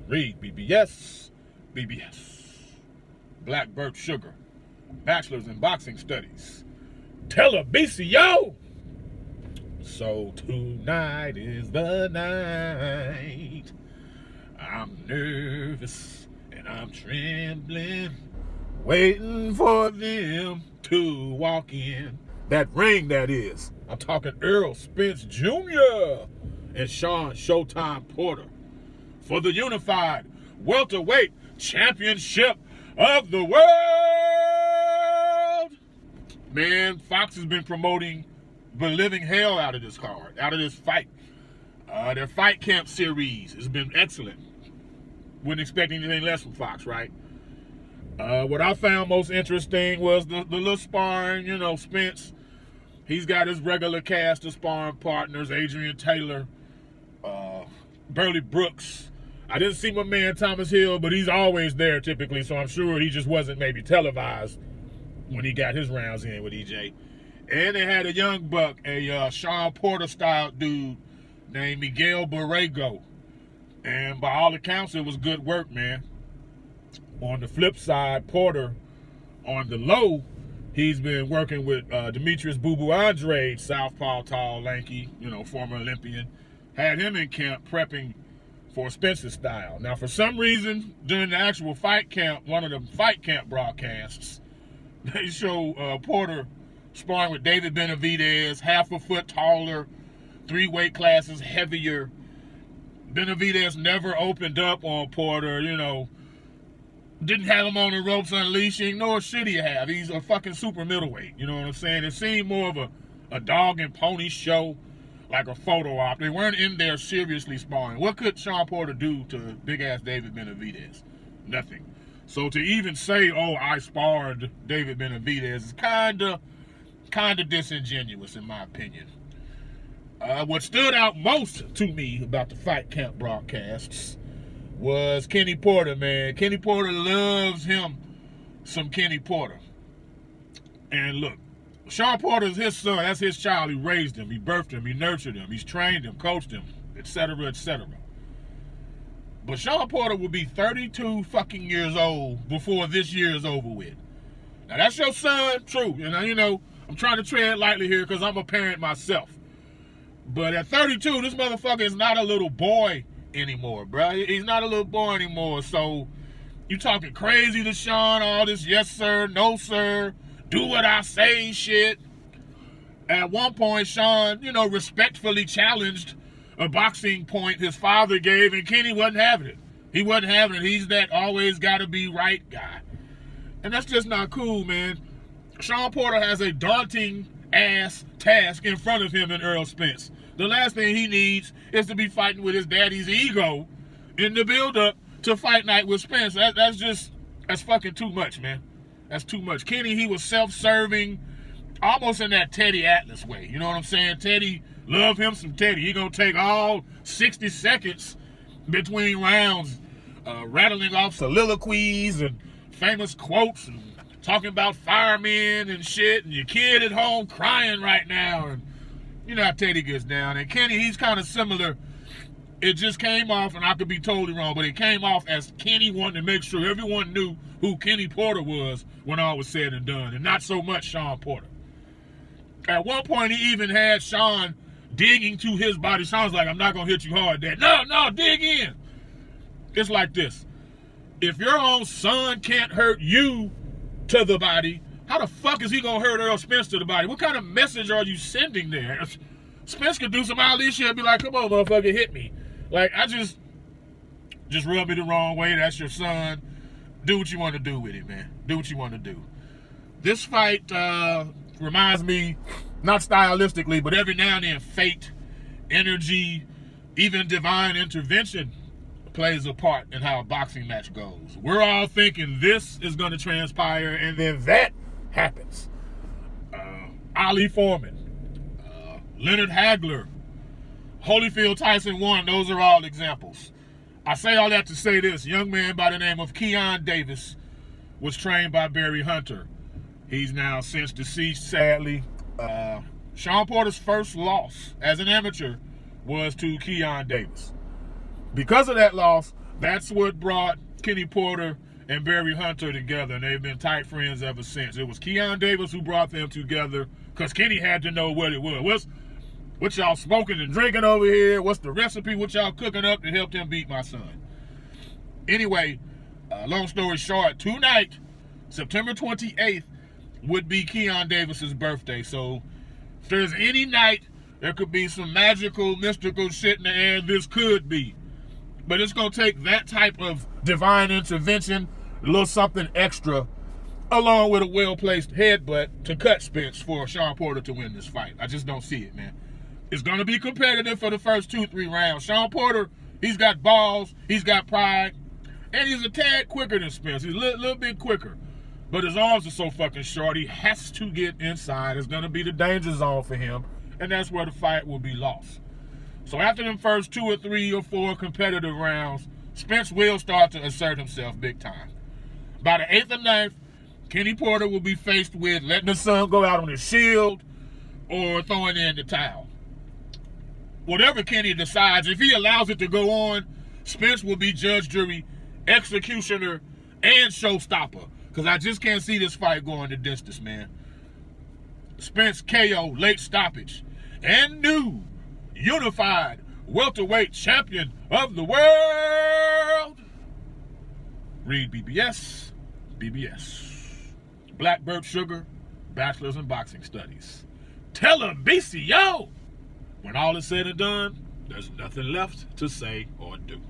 REED-BBS, BBS, Black Birch Sugar, Bachelor's in Boxing Studies, Television. So tonight is the night. I'm nervous and I'm trembling, waiting for them to walk in. That ring, that is. I'm talking ERROL Spence Jr. and Shawn Showtime Porter for the unified welterweight championship of the world. Man, Fox has been promoting the living hell out of this card, out of this fight. Their fight camp series has been excellent. Wouldn't expect anything less from Fox, right? What I found most interesting was the little sparring. You know, Spence, he's got his regular cast of sparring partners, Adrian Taylor, Burley Brooks. I didn't see my man Thomas Hill, but he's always there typically, so I'm sure he just wasn't maybe televised when he got his rounds in with EJ. And they had a young buck, a Shawn Porter style dude named Miguel Borrego. And by all accounts, it was good work, man. On the flip side, Porter, on the low, he's been working with Demetrius Boo Boo Andrade, southpaw, tall, lanky, former Olympian. Had him in camp prepping for Spence's style. Now, for some reason, during the actual fight camp, one of the fight camp broadcasts, they show Porter sparring with David Benavidez, half a foot taller, 3 weight classes heavier. Benavidez never opened up on Porter, didn't have him on the ropes unleashing, nor should he have. He's a fucking super middleweight, you know what I'm saying? It seemed more of a dog and pony show, like a photo op. They weren't in there seriously sparring. What could Shawn Porter do to big-ass David Benavidez? Nothing. So to even say, oh, I sparred David Benavidez is kind of disingenuous in my opinion. What stood out most to me about the fight camp broadcasts was Kenny Porter, man. Kenny Porter loves him some Kenny Porter. And look, Shawn Porter is his son. That's his child. He raised him. He birthed him. He nurtured him. He's trained him, coached him, etc., etc. But Shawn Porter will be 32 fucking years old before this year is over with. Now, that's your son, true. I'm trying to tread lightly here because I'm a parent myself. But at 32, this motherfucker is not a little boy anymore, bro. He's not a little boy anymore. So you talking crazy to Shawn, all this yes sir, no sir, do what I say shit. At one point, Shawn, respectfully challenged a boxing point his father gave, and Kenny wasn't having it. He wasn't having it. He's that always gotta be right guy. And that's just not cool, man. Shawn Porter has a daunting ass task in front of him in ERROL Spence. The last thing he needs is to be fighting with his daddy's ego in the build-up to fight night with Spence. That's fucking too much, man. That's too much. Kenny, he was self-serving, almost in that Teddy Atlas way. You know what I'm saying? Teddy, love him some Teddy. He gonna take all 60 seconds between rounds, rattling off soliloquies and famous quotes and talking about firemen and shit, and your kid at home crying right now, and you know how Teddy gets down. And Kenny, he's kind of similar. It just came off, and I could be totally wrong, but it came off as Kenny wanting to make sure everyone knew who Kenny Porter was when all was said and done, and not so much Shawn Porter. At one point, he even had Shawn digging to his body. Shawn's like, I'm not going to hit you hard, Dad. No, dig in. It's like this. If your own son can't hurt you to the body, how the fuck is he gonna hurt ERROL Spence to the body? What kind of message are you sending there? Spence could do some Ali shit and be like, come on, motherfucker, hit me. Like, I just rub me the wrong way. That's your son. Do what you want to do with it, man. Do what you want to do. This fight reminds me, not stylistically, but every now and then, fate, energy, even divine intervention plays a part in how a boxing match goes. We're all thinking this is going to transpire, and then that happens. Ali Foreman, Leonard Hagler, Holyfield Tyson 1, those are all examples. I say all that to say this. A young man by the name of Keon Davis was trained by Barry Hunter. He's now since deceased, sadly. Shawn Porter's first loss as an amateur was to Keon Davis. Because of that loss, That's what brought Kenny Porter and Barry Hunter together, and they've been tight friends ever since. It was Keon Davis who brought them together because Kenny had to know what it was. What y'all smoking and drinking over here? What's the recipe? What y'all cooking up that helped him beat my son? Anyway, long story short, tonight, September 28th, would be Keon Davis's birthday. So if there's any night there could be some magical, mystical shit in the air, this could be. But it's going to take that type of divine intervention, a little something extra, along with a well-placed headbutt to cut Spence for Shawn Porter to win this fight. I just don't see it, man. It's going to be competitive for the first 2-3 rounds. Shawn Porter, he's got balls, he's got pride, and he's a tad quicker than Spence. He's a little bit quicker. But his arms are so fucking short, he has to get inside. It's going to be the danger zone for him, and that's where the fight will be lost. So after them first 2 or 3 or 4 competitive rounds, Spence will start to assert himself big time. By the 8th or 9th, Kenny Porter will be faced with letting the sun go out on his shield or throwing in the towel. Whatever Kenny decides, if he allows it to go on, Spence will be judge, jury, executioner, and showstopper. Because I just can't see this fight going the distance, man. Spence KO, late stoppage, and new unified welterweight champion of the world, REED-BBS, BBS. Blackbird Sugar, Bachelor's in Boxing Studies. Television! When all is said and done, there's nothing left to say or do.